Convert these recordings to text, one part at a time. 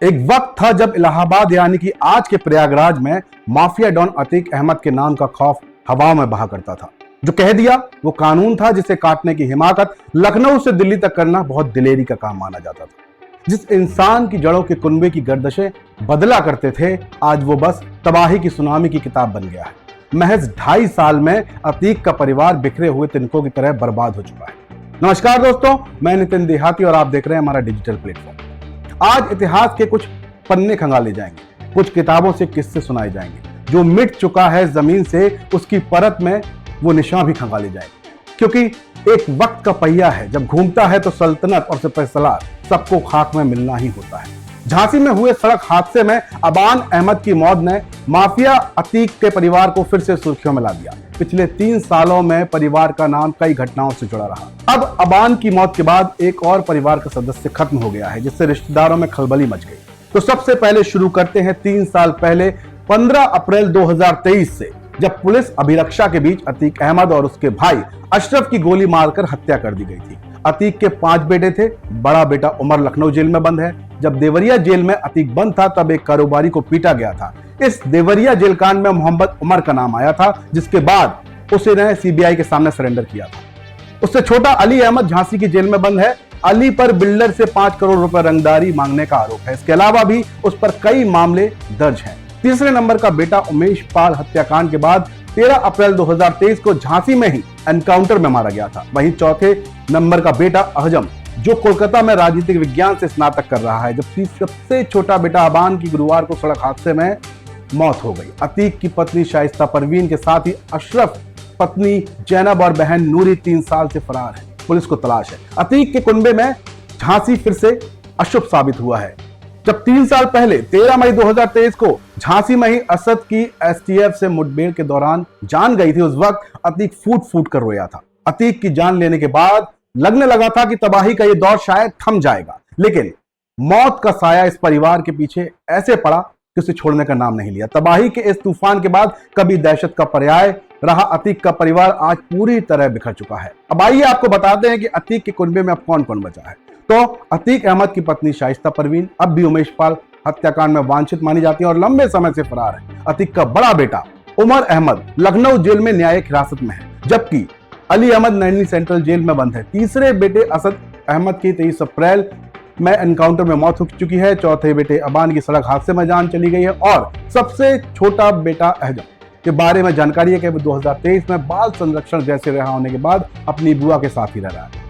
एक वक्त था जब इलाहाबाद यानी कि आज के प्रयागराज में माफिया डॉन अतीक अहमद के नाम का खौफ हवा में बहा करता था। जो कह दिया वो कानून था, जिसे काटने की हिमाकत लखनऊ से दिल्ली तक करना बहुत दिलेरी का काम माना जाता था। जिस इंसान की जड़ों के कुनबे की गर्दशें बदला करते थे, आज वो बस तबाही की सुनामी की किताब बन गया है। महज 2.5 साल में अतीक का परिवार बिखरे हुए तिनकों की तरह बर्बाद हो चुका है। नमस्कार दोस्तों, मैं नितिन देहाती और आप देख रहे हैं हमारा डिजिटल प्लेटफॉर्म। आज इतिहास के कुछ पन्ने खंगाले जाएंगे, कुछ किताबों से किस्से सुनाए जाएंगे। जो मिट चुका है जमीन से, उसकी परत में वो निशान भी खंगाले जाएंगे। क्योंकि एक वक्त का पहिया है, जब घूमता है तो सल्तनत और सिपहसालार सबको खाक में मिलना ही होता है। झांसी में हुए सड़क हादसे में अबान अहमद की मौत ने माफिया अतीक के परिवार को फिर से सुर्खियों में ला दिया। पिछले 3 सालों में परिवार का नाम कई घटनाओं से जुड़ा रहा। अब अबान की मौत के बाद एक और परिवार का सदस्य खत्म हो गया है, जिससे रिश्तेदारों में खलबली मच गई। तो सबसे पहले शुरू करते हैं 3 साल पहले 15 अप्रैल 2023 से, जब पुलिस अभिरक्षा के बीच अतीक अहमद और उसके भाई अशरफ की गोली मारकर हत्या कर दी गई थी। अतीक के 5 बेटे थे। बड़ा बेटा उमर लखनऊ जेल में बंद है। जब देवरिया जेल में अतीक बंद था, तब एक कारोबारी को पीटा गया था। इस देवरिया जेल कांड में मोहम्मद उमर का नाम आया था, जिसके बाद उसे ने सीबीआई के सामने सरेंडर किया था। उससे छोटा अली अहमद झांसी की जेल में बंद है। अली पर बिल्डर से 5 करोड़ रुपए रंगदारी मांगने का आरोप है। इसके अलावा भी उस पर कई मामले दर्ज हैं। तीसरे नंबर का बेटा उमेश पाल हत्याकांड के बाद 13 अप्रैल 2023 को झांसी में ही एनकाउंटर में मारा गया था। वहीं चौथे नंबर का बेटा अहजम, जो कोलकाता में राजनीतिक विज्ञान से स्नातक कर रहा है, जबकि सबसे छोटा बेटा अबान की गुरुवार को सड़क हादसे में मौत हो गई। अतीक की पत्नी शाइस्ता परवीन के साथ ही अशरफ, पत्नी जैनब और बहन नूरी 3 साल से फरार है। पुलिस को तलाश है। अतीक के कुनबे में झांसी फिर से अशुभ साबित हुआ है। जब 3 साल पहले 13 मई 2023 को झांसी में ही असद की एसटीएफ से मुठभेड़ के दौरान जान गई थी, उस वक्त अतीक फूट फूट कर रोया था। अतीक की जान लेने के बाद लगने लगा था कि तबाही का ये दौर शायद थम जाएगा, लेकिन मौत का साया इस परिवार के पीछे ऐसे पड़ा कि उसे छोड़ने का नाम नहीं लिया। तबाही के इस तूफान के बाद कभी दहशत का पर्याय रहा अतीक का परिवार आज पूरी तरह बिखर चुका है। अब आइए आपको बताते हैं कि अतीक के कुनबे में अब कौन कौन बचा है। तो अतीक अहमद की पत्नी शाइस्ता परवीन अब भी उमेश पाल हत्याकांड में वांछित मानी जाती है और लंबे समय से फरार है। अतीक का बड़ा बेटा उमर अहमद लखनऊ जेल में न्यायिक हिरासत में है, जबकि अली अहमद नैनी सेंट्रल जेल में बंद है। तीसरे बेटे असद अहमद की 23 अप्रैल में एनकाउंटर में मौत हो चुकी है। चौथे बेटे अबान की सड़क हादसे में जान चली गई है और सबसे छोटा बेटा अहजम के बारे में जानकारी है कि वो 2023 में बाल संरक्षण जैसे रिहा होने के बाद अपनी बुआ के साथ ही रह रहा है।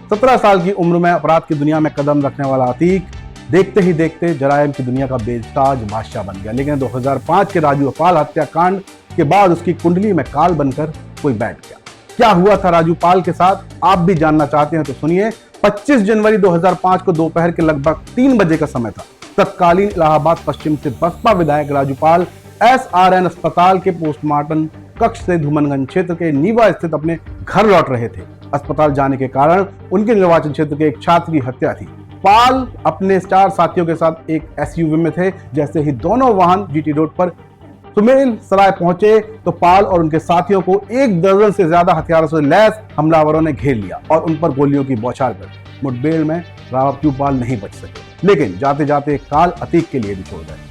17 साल की उम्र में अपराध की दुनिया में कदम रखने वाला अतीक देखते ही देखते जराइम की दुनिया का बेताज बादशाह बन गया। लेकिन 2005 के राजू पाल हत्याकांड के बाद उसकी कुंडली में काल बनकर कोई बैठ गया। क्या हुआ था राजू पाल के साथ, आप भी जानना चाहते हैं तो सुनिए। 25 जनवरी 2005 को दोपहर के लगभग 3 बजे का समय था। तत्कालीन इलाहाबाद पश्चिम से बसपा विधायक राजू पाल SRN अस्पताल के पोस्टमार्टम कक्ष से धूमनगंज क्षेत्र के नीवा स्थित अपने घर लौट रहे थे। अस्पताल जाने के कारण उनके निर्वाचन क्षेत्र के एक छात्र की हत्या थी। पाल अपने 4 साथियों के साथ एक SUV में थे। जैसे ही दोनों वाहन GT रोड पर सुमेल सराय पहुंचे तो पाल और उनके साथियों को 1 दर्जन से ज्यादा हथियारों से लैस हमलावरों ने घेर लिया और उन पर गोलियों की बौछार कर दी। मुठभेड़ में राजू पाल नहीं बच सके, लेकिन जाते जाते काल अतीक के लिए भी छोड़ गए।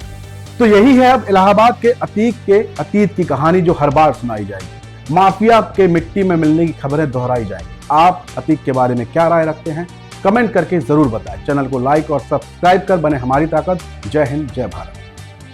तो यही है अब इलाहाबाद के अतीक के अतीत की कहानी, जो हर बार सुनाई जाएगी। माफिया के मिट्टी में मिलने की खबरें दोहराई जाएंगी। आप अतीक के बारे में क्या राय रखते हैं, कमेंट करके जरूर बताएं। चैनल को लाइक और सब्सक्राइब कर बने हमारी ताकत। जय हिंद, जय भारत।